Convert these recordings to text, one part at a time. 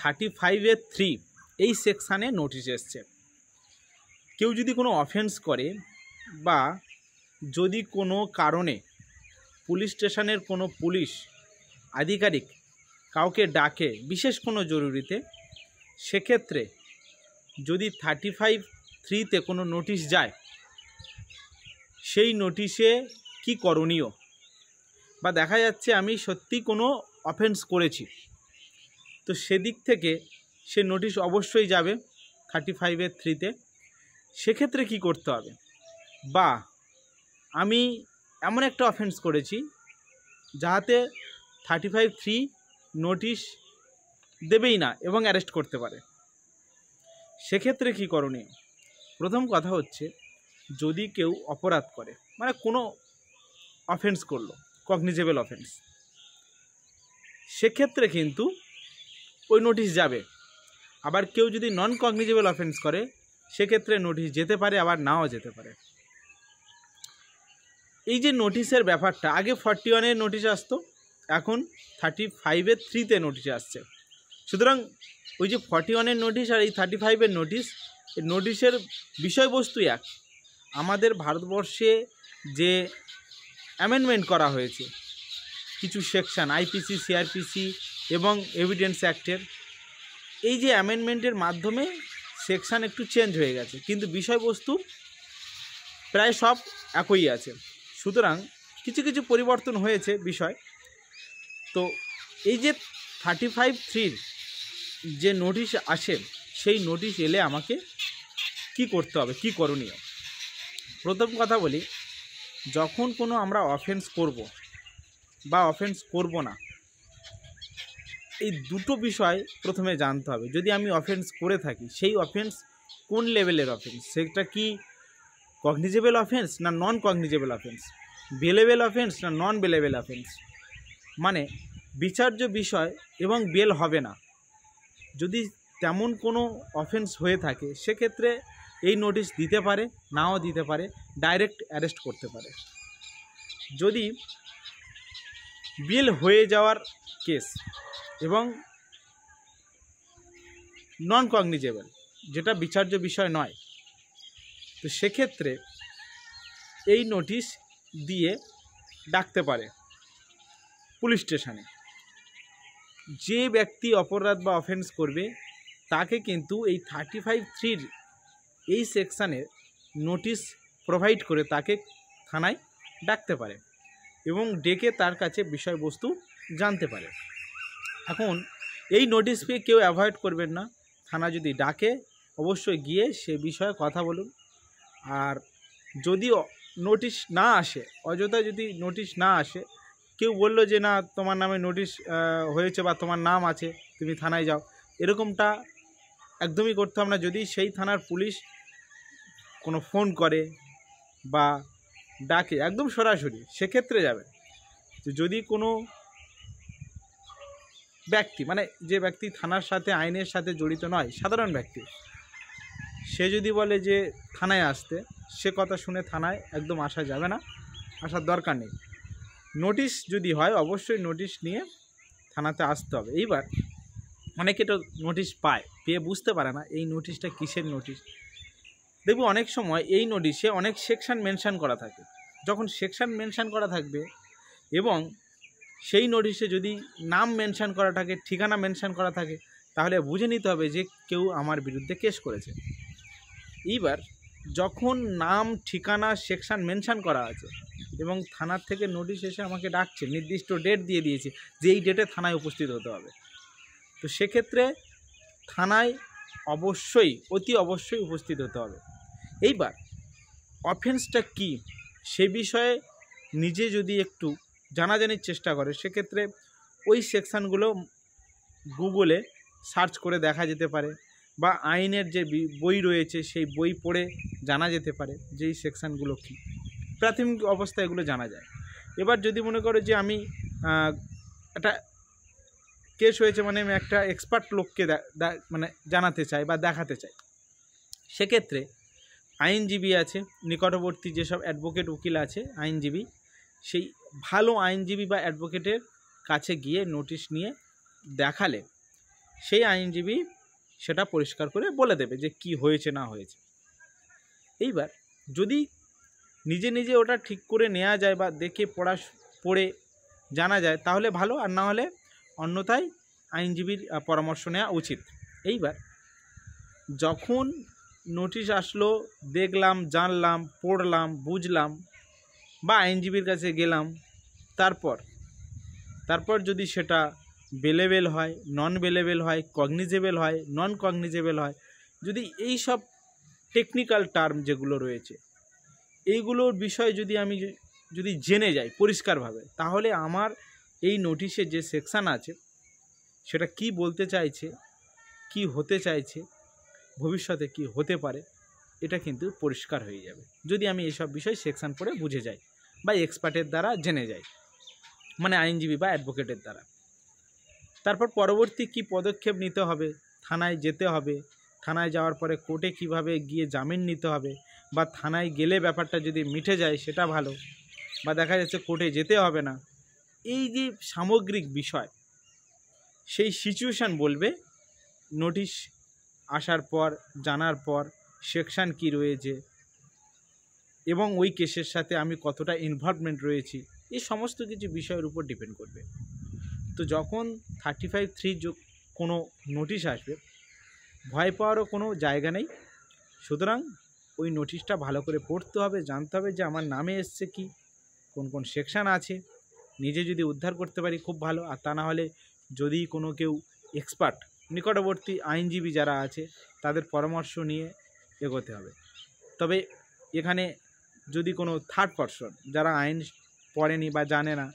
35(3) এই সেকশানে নোটিশ এসছে। কেউ যদি কোনো অফেন্স করে বা যদি কোনো কারণে পুলিশ স্টেশনের কোনো পুলিশ আধিকারিক কাউকে ডাকে বিশেষ কোনো জরুরিতে, সেক্ষেত্রে যদি 35(3)তে কোনো নোটিশ যায়, সেই নোটিশে কি করণীয়, বা দেখা যাচ্ছে আমি সত্যি কোনো অফেন্স করেছি, তো সেদিক থেকে সে নোটিশ অবশ্যই যাবে 35(3)তে। সেক্ষেত্রে কি করতে হবে, বা আমি এমন একটা অফেন্স করেছি যাহাতে 35(3) নোটিশ দেবেই না এবং অ্যারেস্ট করতে পারে, সেক্ষেত্রে কি করণীয়? প্রথম কথা হচ্ছে, যদি কেউ অপরাধ করে, মানে কোনো অফেন্স করলো, কগনিজেবল অফেন্স, সেক্ষেত্রে কিন্তু ওই নোটিশ যাবে। আবার কেউ যদি নন কগনিজেবল অফেন্স করে, সেক্ষেত্রে নোটিশ যেতে পারে, আবার নাও যেতে পারে। এই যে নোটিশের ব্যাপারটা, আগে 41-এর নোটিশ আসতো, এখন 35(3)তে নোটিশ আসছে। সুতরাং ওই যে 41-এর নোটিশ আর এই 35-এর নোটিশ, এই নোটিশের বিষয়বস্তু এক। আমাদের ভারতবর্ষে যে অ্যামেন্ডমেন্ট করা হয়েছে কিছু সেকশন, আইপিসি, সিআরপিসি এবং এভিডেন্স অ্যাক্টের, এই যে অ্যামেন্ডমেন্টের মাধ্যমে সেকশন একটু চেঞ্জ হয়ে গেছে, কিন্তু বিষয়বস্তু প্রায় সব একই আছে। সুতরাং কিছু কিছু পরিবর্তন হয়েছে বিষয়। তো এই যে 35(3)র যে নোটিশ আসে, সেই নোটিশ এলে আমাকে কি করতে হবে, কি করণীয়? প্রথম কথা বলি, যখন কোনো আমরা অফেন্স করব বা অফেন্স করব না, এই দুটো বিষয় প্রথমে জানতে হবে। যদি আমি অফেন্স করে থাকি, সেই অফেন্স কোন লেভেলের অফেন্স, সেটা কি কগনিজেবল অফেন্স না নন কগনিজেবল অফেন্স, বেলেবল অফেন্স না নন বেলেবল অফেন্স, মানে বিচার্য বিষয় এবং বেল হবে না। যদি তেমন কোনো অফেন্স হয়ে থাকে, সেক্ষেত্রে এই নোটিশ দিতে পারে, নাও দিতে পারে, ডাইরেক্ট অ্যারেস্ট করতে পারে। যদি বেল হয়ে যাওয়ার কেস এবং নন কগনিজেবল, যেটা বিচার্য বিষয় নয়, তো সেক্ষেত্রে এই নোটিশ দিয়ে ডাকতে পারে পুলিশ স্টেশনে। যে ব্যক্তি অপরাধ বা অফেন্স করবে, তাকে কিন্তু এই 35(3)র এই সেকশানের নোটিশ প্রোভাইড করে তাকে থানায় ডাকতে পারে এবং ডেকে তার কাছে বিষয়বস্তু জানতে পারে। এখন এই নোটিশ পেয়ে কেউ অ্যাভয়েড করবেন না। থানা যদি ডাকে, অবশ্যই গিয়ে সে বিষয়ে কথা বলুন। আর যদি নোটিশ না আসে, অযথা যদি নোটিশ না আসে, কেউ বললো যে না তোমার নামে নোটিশ হয়েছে বা তোমার নাম আছে, তুমি থানায় যাও, এরকমটা একদমই করতে হবে না। যদি সেই থানার পুলিশ কোনো ফোন করে বা ডাকে একদম সরাসরি, সেক্ষেত্রে যাবে। যদি কোনো ব্যক্তি, মানে যে ব্যক্তি থানার সাথে, আইনের সাথে জড়িত নয়, সাধারণ ব্যক্তি, সে যদি বলে যে থানায় আসতে, সে কথা শুনে থানায় একদম আসা যাবে না, আসার দরকার নেই। নোটিশ যদি হয়, অবশ্যই নোটিশ নিয়ে থানাতে আসতে হবে। এইবার অনেকে তো নোটিশ পায়, পেয়ে বুঝতে পারে না এই নোটিশটা কিসের নোটিশ। দেখব অনেক সময় এই নোটিশে অনেক সেকশন মেনশন করা থাকে। যখন সেকশন মেনশন করা থাকবে এবং সেই নোটিশে যদি নাম মেনশন করা থাকে, ঠিকানা মেনশন করা থাকে, তাহলে বুঝে নিতে হবে যে কেউ আমার বিরুদ্ধে কেস করেছে। এইবার যখন নাম, ঠিকানা, সেকশন মেনশন করা আছে এবং থানার থেকে নোটিশ এসে আমাকে ডাকছে, নির্দিষ্ট ডেট দিয়ে দিয়েছে যে এই ডেটে থানায় উপস্থিত হতে হবে, তো সেক্ষেত্রে থানায় অবশ্যই, অতি অবশ্যই উপস্থিত হতে হবে। এইবার অফেন্সটা কি সে বিষয়ে নিজে যদি একটু জানাজানির চেষ্টা করে, সেক্ষেত্রে ওই সেকশানগুলো গুগলে সার্চ করে দেখা যেতে পারে, বা আইনের যে বই রয়েছে সেই বই পড়ে জানা যেতে পারে যে এই সেকশানগুলো কী। প্রাথমিক অবস্থায় এগুলো জানা যায়। এবার যদি মনে করো যে আমি একটা কেস হয়েছে, মানে আমি একটা এক্সপার্ট লোককে মানে জানাতে চাই বা দেখাতে চাই, সেক্ষেত্রে আইনজীবী আছে, নিকটবর্তী যেসব অ্যাডভোকেট, উকিল আছে, আইনজীবী, সেই ভালো আইনজীবী বা অ্যাডভোকেটের কাছে গিয়ে নোটিশ নিয়ে দেখালে সেই আইনজীবী সেটা পরিষ্কার করে বলে দেবে যে কি হয়েছে না হয়েছে। এইবার যদি নিজে নিজে ওটা ঠিক করে নেওয়া যায় বা দেখে পড়ে জানা যায় তাহলে ভালো, আর না হলে অন্যথায় আইনজীবীর পরামর্শ নেওয়া উচিত। এইবার যখন নোটিশ আসলো, দেখলাম, জানলাম, পড়লাম, বুঝলাম বা আইনজীবীর কাছে গেলাম, তারপর যদি সেটা বেলেবেল হয়, নন বেলেবেল হয়, কগনিজেবল হয়, নন কগনিজেবল হয়, যদি এই সব টেকনিক্যাল টার্ম যেগুলো রয়েছে এইগুলোর বিষয়ে আমি যদি জেনে যাই পরিষ্কারভাবে, তাহলে আমার এই নোটিশে যে সেকশান আছে সেটা কি বলতে চাইছে, কি হতে চাইছে, ভবিষ্যতে কি হতে পারে, এটা কিন্তু পরিষ্কার হয়ে যাবে যদি আমি এইসব বিষয় সেকশান পড়ে বুঝে যাই বা এক্সপার্টের দ্বারা জেনে যাই, মানে আইনজীবী বা অ্যাডভোকেটের দ্বারা। তারপর পরবর্তী কি পদক্ষেপ নিতে হবে, থানায় যেতে হবে, থানায় যাওয়ার পরে কোর্টে কিভাবে গিয়ে জামিন নিতে হবে, বা থানায় গেলে ব্যাপারটা যদি মিটে যায় সেটা ভালো, বা দেখা যাচ্ছে কোর্টে যেতে হবে না, এই যে সামগ্রিক বিষয় সেই সিচুয়েশান বলবে নোটিশ আসার পর, জানার পর সেকশান কি রয়েছে এবং ওই কেসের সাথে আমি কতটা ইনভলভমেন্ট রয়েছি, এই সমস্ত কিছু বিষয়ের উপর ডিপেন্ড করবে। তো যখন 35(3) কোনো নোটিশ আসবে, ভয় পাওয়ারও কোনো জায়গা নেই। সুতরাং ওই নোটিশটা ভালো করে পড়তে হবে, জানতে হবে যে আমার নামে এসছে কি, কোন কোন সেকশান আছে, নিজে যদি উদ্ধার করতে পারি খুব ভালো, আর তা না হলে যদি কোনো কেউ এক্সপার্ট, নিকটবর্তী আইনজীবী যারা আছে তাদের পরামর্শ নিয়ে এগোতে হবে। তবে এখানে যদি কোনো থার্ড পারসন যারা আইন পড়েনি বা জানে না,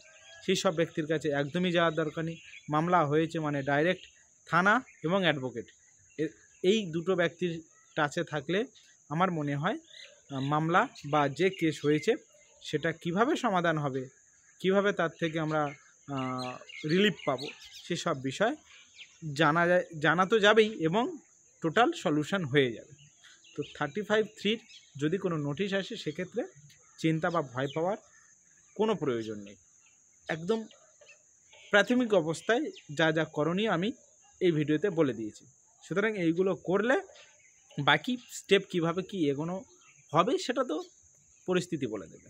সেই সব ব্যক্তির কাছে একদমই যাওয়ার দরকার নেই। মামলা হয়েছে মানে ডাইরেক্ট থানা এবং অ্যাডভোকেট, এই দুটো ব্যক্তির টাচে থাকলে আমার মনে হয় মামলা বা যে কেস হয়েছে সেটা কিভাবে সমাধান হবে, কিভাবে তার থেকে আমরা রিলিফ পাবো, সেসব বিষয় জানা তো যাবেই এবং টোটাল সলিউশন হয়ে যাবে। তো 35(3) যদি কোনো নোটিশ আসে সেক্ষেত্রে চিন্তা বা ভয় পাওয়ার কোনো প্রয়োজন নেই। একদম প্রাথমিক অবস্থায় যা যা করণীয় আমি এই ভিডিওতে বলে দিয়েছি। সুতরাং এইগুলো করলে বাকি স্টেপ কিভাবে কি এগোনো হবে সেটা তো পরিস্থিতি বলে দেবে।